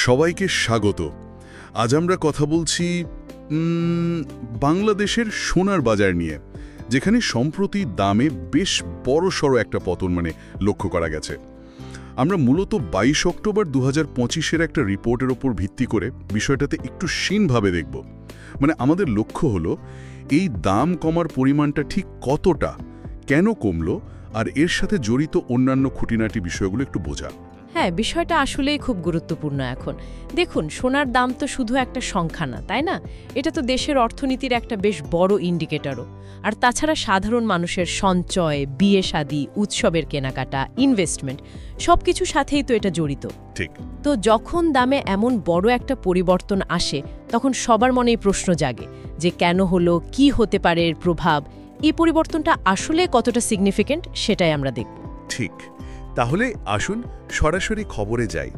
সবাইকে স্বাগত। আজ আমরা কথা বলছি বাংলাদেশের সোনার বাজার নিয়ে, যেখানে সম্প্রতি দামে বেশ বড়সড় একটা পতন লক্ষ্য করা গেছে। আমরা মূলত 22 অক্টোবর 2025-এর একটা রিপোর্টের ওপর ভিত্তি করে বিষয়টাতে একটু ক্ষীণভাবে দেখব। আমাদের লক্ষ্য হলো এই দাম কমার পরিমাণটা ঠিক কতটা, কেন কমলো, আর এর সাথে জড়িত অন্যান্য খুঁটিনাটি বিষয়গুলো একটু বোঝা। হ্যাঁ, বিষয়টা আসলেই খুব গুরুত্বপূর্ণ এখন। দেখুন, সোনার দাম তো শুধু একটা সংখ্যা না, তাই না? এটা তো দেশের অর্থনীতির একটা বেশ বড় ইন্ডিকেটরও। আর তাছাড়া সাধারণ মানুষের সঞ্চয়, বিয়ে শাদী, উৎসবের কেনাকাটা, ইনভেস্টমেন্ট সবকিছুর সাথেই তো এটা জড়িত। ঠিক। তো যখন দামে এমন বড় একটা পরিবর্তন আসে, তখন সবার মনেই প্রশ্ন জাগে যে কেন হলো, কি হতে পারে এর প্রভাব। এই পরিবর্তনটা আসলে কতটা সিগনিফিক্যান্ট সেটাই আমরা দেখব। ঠিক। তাহলে আসুন সরাসরি খবরে যাই।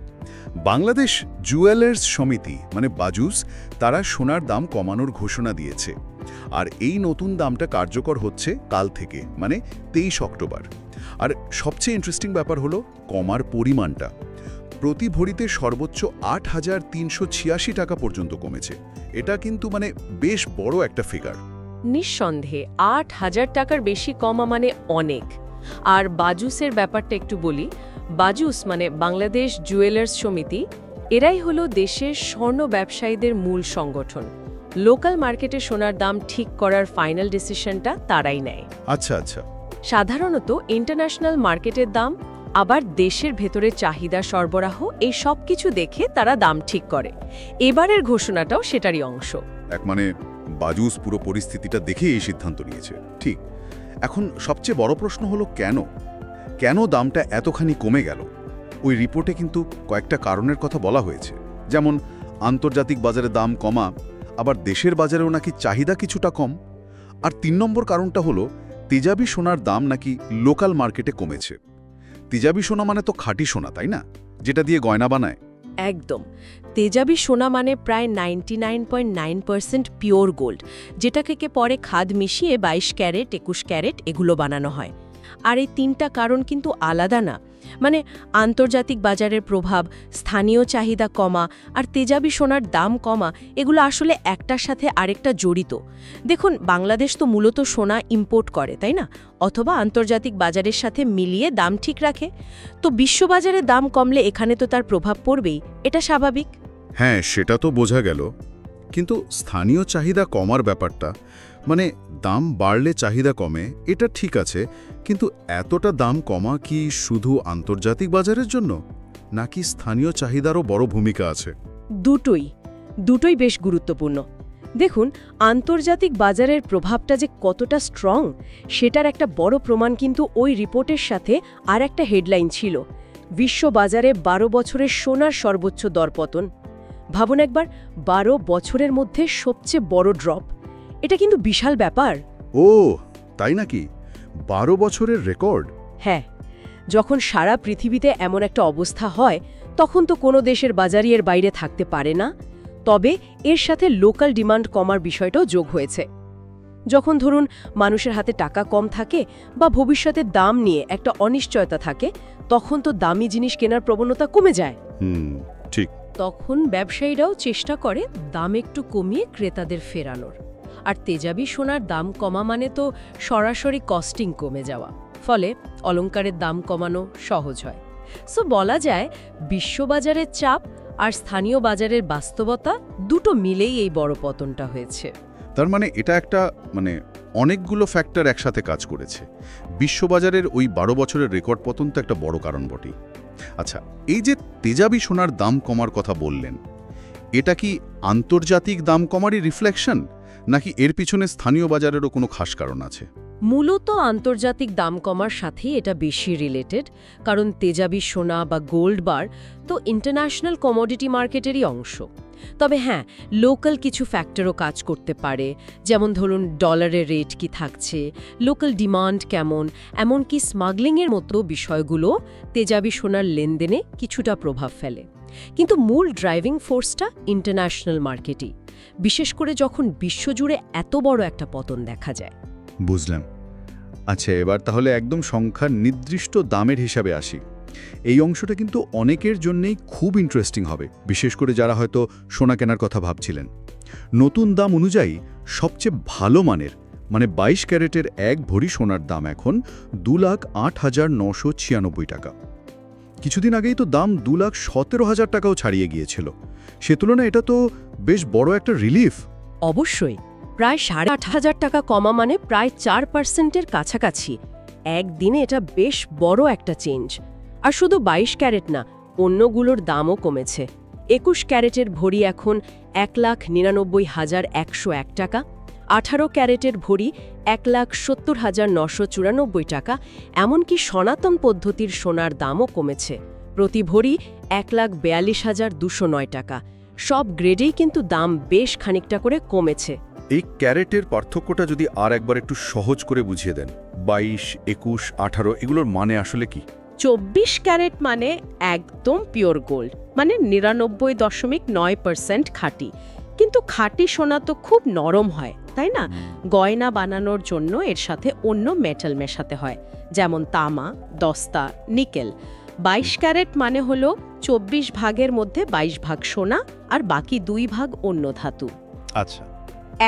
বাংলাদেশ জুয়েলার্স সমিতি বাজুস তারা সোনার দাম কমানোর ঘোষণা দিয়েছে। আর এই নতুন দামটা কার্যকর হচ্ছে কাল থেকে, 23 অক্টোবর। আর সবচেয়ে ইন্টারেস্টিং ব্যাপার হলো কমার পরিমাণটা। প্রতি ভরিতে সর্বোচ্চ 8,386 টাকা পর্যন্ত কমেছে। এটা কিন্তু বেশ বড় একটা ফিগার। নিঃসন্দেহে 8,000 টাকার বেশি কমা অনেক। আর বাজুসের ব্যাপারটা একটু বলি। বাজুস বাংলাদেশ জুয়েলার্স সমিতি, এরাই হলো দেশের স্বর্ণ ব্যবসায়ীদের মূল সংগঠন। লোকাল মার্কেটে সোনার দাম ঠিক করার ফাইনাল ডিসিশনটা তারাই নেয়। আচ্ছা। সাধারণত ইন্টারন্যাশনাল মার্কেটের দাম, আবার দেশের ভেতরে চাহিদা সরবরাহ, এই সব কিছু দেখে তারা দাম ঠিক করে। এবারের ঘোষণাটাও সেটারই অংশ। বাজুস পুরো পরিস্থিতিটা দেখে এই সিদ্ধান্ত নিয়েছে। ঠিক। এখন সবচেয়ে বড় প্রশ্ন হলো কেন দামটা এতখানি কমে গেল? ওই রিপোর্টে কিন্তু কয়েকটা কারণের কথা বলা হয়েছে, যেমন আন্তর্জাতিক বাজারে দাম কমা, আবার দেশের বাজারেও নাকি চাহিদা কিছুটা কম। আর 3 নম্বর কারণটা হলো তেজাবি সোনার দাম নাকি লোকাল মার্কেটে কমেছে। তেজাবি সোনা তো খাঁটি সোনা, তাই না, যেটা দিয়ে গয়না বানায়। একদম। তেজাবি সোনা প্রায় 99.9% পিওর গোল্ড, যেটাকে পরে খাদ মিশিয়ে 22 ক্যারেট, 21 ক্যারেট এগুলো বানানো হয়। আর এই 3টা কারণ কিন্তু আলাদা না। আন্তর্জাতিক বাজারের প্রভাব, স্থানীয় চাহিদা কমা আর তেজাবি সোনার দাম কমা, এগুলো আসলে একটার সাথে আরেকটা জড়িত। দেখুন, বাংলাদেশ তো মূলত সোনা ইম্পোর্ট করে, তাই না? অথবা আন্তর্জাতিক বাজারের সাথে মিলিয়ে দাম ঠিক রাখে। তো বিশ্ববাজারে দাম কমলে এখানে তো তার প্রভাব পড়বেই, এটা স্বাভাবিক। হ্যাঁ, সেটা তো বোঝা গেল। কিন্তু স্থানীয় চাহিদা কমার ব্যাপারটা, দাম বাড়লে চাহিদা কমে, এটা ঠিক আছে, কিন্তু এতটা দাম কমা কি শুধু আন্তর্জাতিক বাজারের জন্য, নাকি স্থানীয় চাহিদারও বড় ভূমিকা আছে? দুটোই বেশ গুরুত্বপূর্ণ। দেখুন, আন্তর্জাতিক বাজারের প্রভাবটা যে কতটা স্ট্রং, সেটার একটা বড় প্রমাণ কিন্তু ওই রিপোর্টের সাথে আর একটা হেডলাইন ছিল, বিশ্ববাজারে 12 বছরের সোনার সর্বোচ্চ দরপতন। ভাবুন একবার, 12 বছরের মধ্যে সবচেয়ে বড় ড্রপ। এটা কিন্তু বিশাল ব্যাপার। ও তাই নাকি? 12 বছরের রেকর্ড? হ্যাঁ, যখন সারা পৃথিবীতে এমন একটা অবস্থা হয়, তখন তো কোনো দেশের বাজারই এর বাইরে থাকতে পারে না। তবে এর সাথে লোকাল ডিমান্ড কমার বিষয়টাও যোগ হয়েছে। যখন ধরুন মানুষের হাতে টাকা কম থাকে বা ভবিষ্যতের দাম নিয়ে একটা অনিশ্চয়তা থাকে, তখন তো দামি জিনিস কেনার প্রবণতা কমে যায়। ঠিক। তখন ব্যবসায়ীরাও চেষ্টা করে দাম একটু কমিয়ে ক্রেতাদের ফেরানোর। আর তেজাবি সোনার দাম কমা তো সরাসরি কস্টিং কমে যাওয়া, ফলে অলংকারের দাম কমানো সহজ হয়। সো বলা যায়, বিশ্ববাজারের চাপ আর স্থানীয় বাজারের বাস্তবতা দুটো মিলেই এই বড় পতনটা হয়েছে। তার এটা একটা অনেকগুলো ফ্যাক্টর একসাথে কাজ করেছে। বিশ্ববাজারের ওই 12 বছরের রেকর্ড পতন তো একটা বড় কারণ বটেই। আচ্ছা, এই যে তেজাবি সোনার দাম কমার কথা বললেন, এটা কি আন্তর্জাতিক দাম কমারই রিফ্লেকশন, নাকি এর পিছনে স্থানীয় বাজারেরও কোনো খাস কারণ আছে? মূলত আন্তর্জাতিক দাম কমার সাথেই এটা বেশি রিলেটেড, কারণ তেজাবি সোনা বা গোল্ড বার তো ইন্টারন্যাশনাল কমোডিটি মার্কেটেরই অংশ। তবে হ্যাঁ, লোকাল কিছু ফ্যাক্টরও কাজ করতে পারে, যেমন ধরুন ডলারের রেট কি থাকছে, লোকাল ডিমান্ড কেমন, এমনকি স্মাগলিংয়ের মতো বিষয়গুলো তেজাবি সোনার লেনদেনে কিছুটা প্রভাব ফেলে। কিন্তু মূল ড্রাইভিং ফোর্সটা ইন্টারন্যাশনাল মার্কেটই, বিশেষ করে যখন বিশ্বজুড়ে এত বড় একটা পতন দেখা যায়। বুঝলাম। আচ্ছা, এবার তাহলে একদম সংখ্যার নির্দিষ্ট দামের হিসাবে আসি। এই অংশটা কিন্তু অনেকের জন্যেই খুব ইন্টারেস্টিং হবে, বিশেষ করে যারা হয়তো সোনা কেনার কথা ভাবছিলেন। নতুন দাম অনুযায়ী সবচেয়ে ভালো মানের মানে 22 ক্যারেটের 1 ভরি সোনার দাম এখন 2,08,996 টাকা। কিছুদিন আগেই তো দাম 2,17,000 টাকাও ছাড়িয়ে গিয়েছিল। সে তুলনায় এটা তো বেশ বড় একটা রিলিফ। অবশ্যই, প্রায় 8,500 টাকা কমা মানে প্রায় 4%-এর কাছাকাছি। একদিনে এটা বেশ বড় একটা চেঞ্জ। আর শুধু 22 ক্যারেট না, অন্যগুলোর দামও কমেছে। 21 ক্যারেটের ভরি এখন 1,99,101 টাকা, 18 ক্যারেটের ভরি 1,70,994 টাকা, এমনকি সনাতন পদ্ধতির সোনার দামও কমেছে। প্রতি ভরি 1,42,209 টাকা। সব গ্রেডেই কিন্তু দাম বেশ খানিকটা করে কমেছে। এই ক্যারেটের পার্থক্যটা যদি আর একবার একটু সহজ করে বুঝিয়ে দেন। 22, 21, 18 এগুলোর মানে আসলে কি? 24 ক্যারেট মানে একদম পিওর গোল্ড, মানে 99.9% খাঁটি। কিন্তু খাঁটি সোনা তো খুব নরম হয়, তাই না? গয়না বানানোর জন্য এর সাথে অন্য মেটাল মেশাতে হয়, যেমন তামা, দস্তা, নিকেল। 22 ক্যারেট মানে হলো 24 ভাগের মধ্যে 22 ভাগ সোনা আর বাকি 2 ভাগ অন্য ধাতু। আচ্ছা।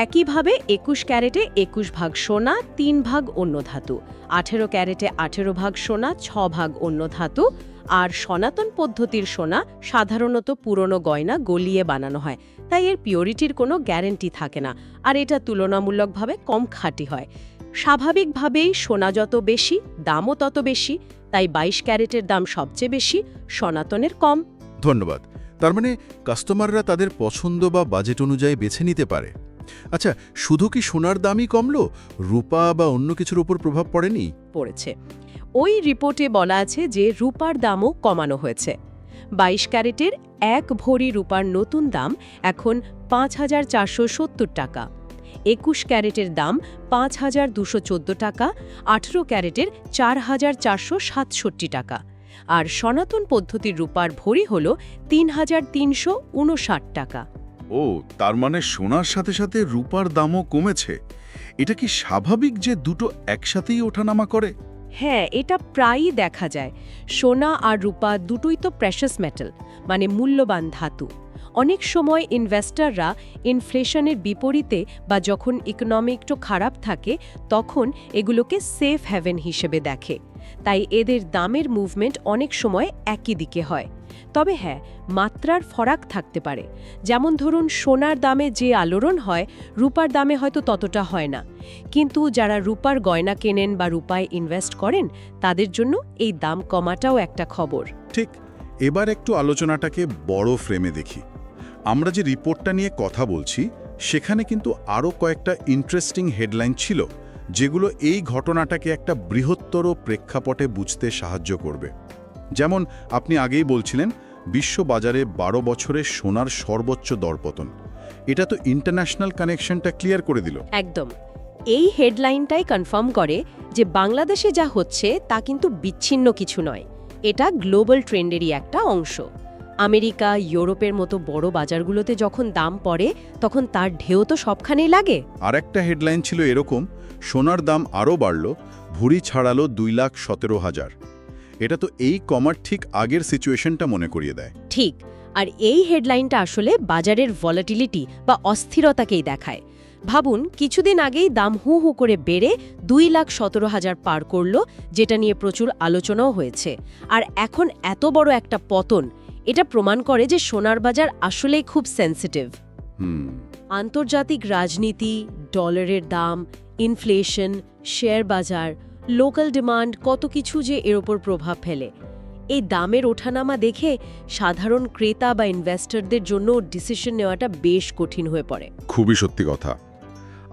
একইভাবে 21 ক্যারেটে 21 ভাগ সোনা, 3 ভাগ অন্য ধাতু। 18 ক্যারেটে 18 ভাগ সোনা, 6 ভাগ অন্য ধাতু। আর সনাতন পদ্ধতির সোনা সাধারণত পুরনো গয়না গলিয়ে বানানো হয়, তাই এর পিওরিটির কোনো গ্যারেন্টি থাকে না, আর এটা তুলনামূলকভাবে কম খাঁটি হয়। স্বাভাবিকভাবেই সোনা যত বেশি, দামও তত বেশি, তাই 22 ক্যারেটের দাম সবচেয়ে বেশি, সনাতনের কম। ধন্যবাদ। তার মানে কাস্টমাররা তাদের পছন্দ বা বাজেট অনুযায়ী বেছে নিতে পারে। আচ্ছা, শুধু কি সোনার দামই কমলো, রূপা বা অন্য কিছুর উপর প্রভাব পড়েনি? পড়েছে। ওই রিপোর্টে বলা আছে যে রূপার দামও কমানো হয়েছে। 22 ক্যারেটের 1 ভরি রূপার নতুন দাম এখন 5,470 টাকা। 21 ক্যারেটের দাম 5,214 টাকা, 18 ক্যারেটের 4,467 টাকা। আর সনাতন পদ্ধতির রূপার ভরি হল 3,359 টাকা। ও, তার মানে সোনার সাথে সাথে রূপার দামও কমেছে। এটা কি স্বাভাবিক যে দুটো একসাথেই ওঠানামা করে? হ্যাঁ, এটা প্রায়ই দেখা যায়। সোনা আর রূপা দুটোই তো প্রেশাস মেটাল, মানে মূল্যবান ধাতু। অনেক সময় ইনভেস্টররা ইনফ্লেশনের বিপরীতে বা যখন ইকোনমি একটু খারাপ থাকে তখন এগুলোকে সেফ হ্যাভেন হিসেবে দেখে, তাই এদের দামের মুভমেন্ট অনেক সময় একই দিকে হয়। তবে হ্যাঁ, মাত্রার ফরাক থাকতে পারে। যেমন ধরুন, সোনার দামে যে আলোড়ন হয়, রূপার দামে হয়তো ততটা হয় না। কিন্তু যারা রূপার গয়না কেনেন বা রূপায় ইনভেস্ট করেন, তাদের জন্য এই দাম কমাটাও একটা খবর। ঠিক। এবার একটু আলোচনাটাকে বড় ফ্রেমে দেখি। আমরা যে রিপোর্টটা নিয়ে কথা বলছি সেখানে কিন্তু আরও কয়েকটা ইন্টারেস্টিং হেডলাইন ছিল, যেগুলো এই ঘটনাটাকে একটা বৃহত্তর প্রেক্ষাপটে বুঝতে সাহায্য করবে। যেমন আপনি আগেই বলছিলেন, বিশ্ববাজারে 12 বছরে সোনার সর্বোচ্চ দরপতন। এটা তো ইন্টারন্যাশনাল কানেকশনটা ক্লিয়ার করে দিল। একদম। এই হেডলাইনটাই কনফার্ম করে যে বাংলাদেশে যা হচ্ছে তা কিন্তু বিচ্ছিন্ন কিছু নয়, এটা গ্লোবাল ট্রেন্ডেরই একটা অংশ। আমেরিকা, ইউরোপের মতো বড় বাজারগুলোতে যখন দাম পড়ে তখন তার ঢেউ তো সবখানেই লাগে। আর একটা হেডলাইন ছিল এরকম, সোনার দাম আরও বাড়ল, ভুঁড়ি ছাড়ালো 2,17,000। এটা তো এই কমার ঠিক আগের সিচুয়েশনটা মনে করিয়ে দেয়। ঠিক। আর এই হেডলাইনটা আসলে বাজারের ভলাটিলিটি বা অস্থিরতাকেই দেখায়। ভাবুন, কিছুদিন আগেই দাম হু হু করে বেড়ে 2,17,000 পার করল, যেটা নিয়ে প্রচুর আলোচনাও হয়েছে। আর এখন এত বড় একটা পতন, এটা প্রমাণ করে যে সোনার বাজার আসলেই খুব সেন্সিটিভ। আন্তর্জাতিক রাজনীতি, ডলারের দাম, ইনফ্লেশন, শেয়ার বাজার, লোকাল ডিমান্ড, কত কিছু যে এর ওপর প্রভাব ফেলে। এই দামের ওঠানামা দেখে সাধারণ ক্রেতা বা ইনভেস্টরদের জন্য ডিসিশন নেওয়াটা বেশ কঠিন হয়ে পড়ে। খুবই সত্যি কথা।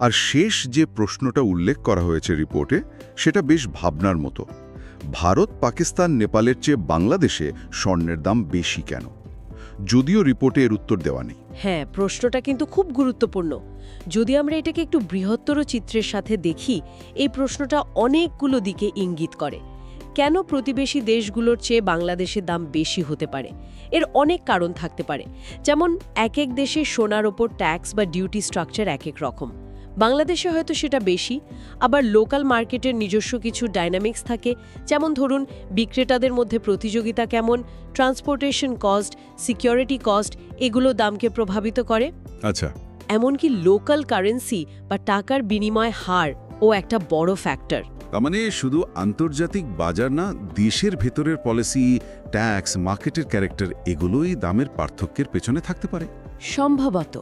আর শেষ যে প্রশ্নটা উল্লেখ করা হয়েছে রিপোর্টে, সেটা বেশ ভাবনার মতো। ভারত, পাকিস্তান, নেপালের চেয়ে বাংলাদেশে স্বর্ণের দাম বেশি কেন? যদিও রিপোর্টে এর উত্তর দেওয়া নেই। হ্যাঁ, প্রশ্নটা কিন্তু খুব গুরুত্বপূর্ণ। যদি আমরা এটাকে একটু বৃহত্তর চিত্রের সাথে দেখি, এই প্রশ্নটা অনেকগুলো দিকে ইঙ্গিত করে। কেন প্রতিবেশী দেশগুলোর চেয়ে বাংলাদেশের দাম বেশি হতে পারে? এর অনেক কারণ থাকতে পারে। যেমন এক এক দেশে সোনার ওপর ট্যাক্স বা ডিউটি স্ট্রাকচার এক এক রকম। বাংলাদেশে হয়তো সেটা বেশি, আবার লোকাল মার্কেটের নিজস্ব কিছু ডাইনামিক্স থাকে, যেমন ধরুন বিক্রেতাদের মধ্যে প্রতিযোগিতা কেমন, ট্রান্সপোর্টেশন কস্ট, সিকিউরিটি কস্ট, এগুলো দামকে প্রভাবিত করে। আচ্ছা, এমনকি লোকাল কারেন্সি বা টাকার বিনিময় হার ও একটা বড় ফ্যাক্টর। তার মানে শুধু আন্তর্জাতিক বাজার না, দেশের ভেতরের পলিসি, ট্যাক্স, মার্কেটের ক্যারেক্টার এগুলোই দামের পার্থক্যের পেছনে থাকতে পারে। সম্ভবত।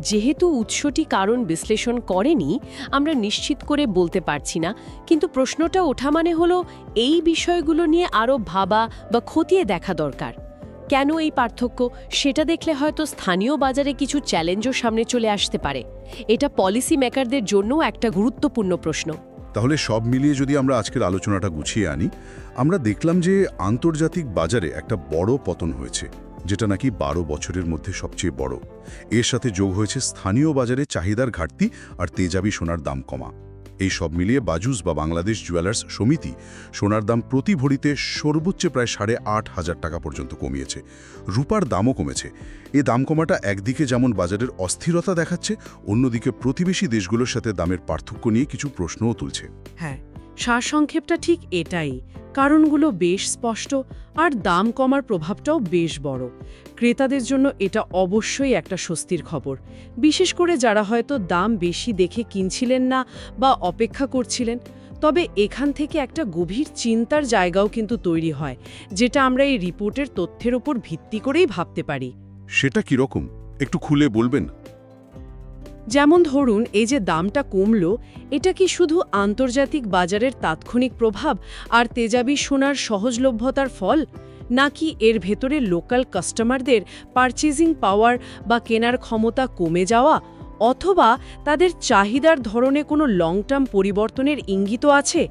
যেহেতু উৎসটি কারণ বিশ্লেষণ করেনি, আমরা নিশ্চিত করে বলতে পারছি না, কিন্তু প্রশ্নটা ওঠা মানে হলো এই বিষয়গুলো নিয়ে আরও ভাবা বা খতিয়ে দেখা দরকার। কেন এই পার্থক্য, সেটা দেখলে হয়তো স্থানীয় বাজারে কিছু চ্যালেঞ্জও সামনে চলে আসতে পারে। এটা পলিসি মেকারদের জন্যও একটা গুরুত্বপূর্ণ প্রশ্ন। তাহলে সব মিলিয়ে যদি আমরা আজকের আলোচনাটা গুছিয়ে আনি, আমরা দেখলাম যে আন্তর্জাতিক বাজারে একটা বড় পতন হয়েছে, যেটা নাকি 12 বছরের মধ্যে সবচেয়ে বড়। এর সাথে যোগ হয়েছে স্থানীয় বাজারে চাহিদার ঘাটতি আর তেজাবি সোনার দাম কমা। এই সব মিলিয়ে বাজুস বা বাংলাদেশ জুয়েলার্স সমিতি সোনার দাম প্রতি ভরিতে সর্বোচ্চ প্রায় 8,500 টাকা পর্যন্ত কমিয়েছে। রূপার দামও কমেছে। এ দাম কমাটা একদিকে যেমন বাজারের অস্থিরতা দেখাচ্ছে, অন্যদিকে প্রতিবেশী দেশগুলোর সাথে দামের পার্থক্য নিয়ে কিছু প্রশ্নও তুলছে। হ্যাঁ, সারসংক্ষেপটা ঠিক এটাই। কারণগুলো বেশ স্পষ্ট, আর দাম কমার প্রভাবটাও বেশ বড়। ক্রেতাদের জন্য এটা অবশ্যই একটা স্বস্তির খবর, বিশেষ করে যারা হয়তো দাম বেশি দেখে কিনছিলেন না বা অপেক্ষা করছিলেন। তবে এখান থেকে একটা গভীর চিন্তার জায়গাও কিন্তু তৈরি হয়, যেটা আমরা এই রিপোর্টের তথ্যের উপর ভিত্তি করেই ভাবতে পারি। সেটা কীরকম, একটু খুলে বলবেন? যেমন ধরুন, এই যে দামটা কমলো, এটা কি শুধু আন্তর্জাতিক বাজারের তাৎক্ষণিক প্রভাব আর তেজাবি সোনার সহজলভ্যতার ফল, নাকি এর ভেতরে লোকাল কাস্টমারদের পারচেজিং পাওয়ার বা কেনার ক্ষমতা কমে যাওয়া, অথবা তাদের চাহিদার ধরনে কোনো লং টার্ম পরিবর্তনের ইঙ্গিতও আছে?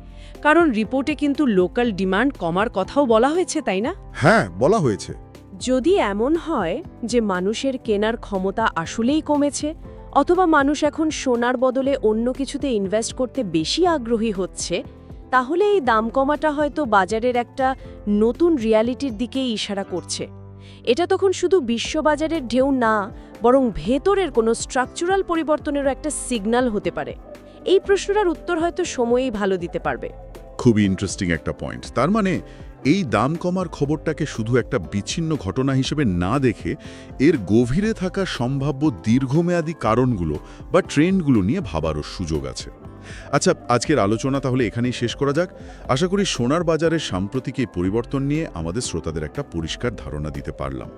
কারণ রিপোর্টে কিন্তু লোকাল ডিমান্ড কমার কথাও বলা হয়েছে, তাই না? হ্যাঁ, বলা হয়েছে। যদি এমন হয় যে মানুষের কেনার ক্ষমতা আসলেই কমেছে, অথবা মানুষ এখন সোনার বদলে অন্য কিছুতে ইনভেস্ট করতে বেশি আগ্রহী হচ্ছে, তাহলে এই দাম কমাটা হয়তো বাজারের একটা নতুন রিয়ালিটির দিকেই ইশারা করছে। এটা তখন শুধু বিশ্ববাজারের ঢেউ না, বরং ভেতরের কোনো স্ট্রাকচারাল পরিবর্তনেরও একটা সিগন্যাল হতে পারে। এই প্রশ্নটার উত্তর হয়তো সময়ই ভালো দিতে পারবে। খুবই ইন্টারেস্টিং একটা পয়েন্ট। তার মানে এই দাম কমার খবরটাকে শুধু একটা বিচ্ছিন্ন ঘটনা হিসেবে না দেখে এর গভীরে থাকা সম্ভাব্য দীর্ঘমেয়াদী কারণগুলো বা ট্রেন্ডগুলো নিয়ে ভাবারও সুযোগ আছে। আচ্ছা, আজকের আলোচনা তাহলে এখানেই শেষ করা যাক। আশা করি সোনার বাজারের সাম্প্রতিক এই পরিবর্তন নিয়ে আমাদের শ্রোতাদের একটা পরিষ্কার ধারণা দিতে পারলাম।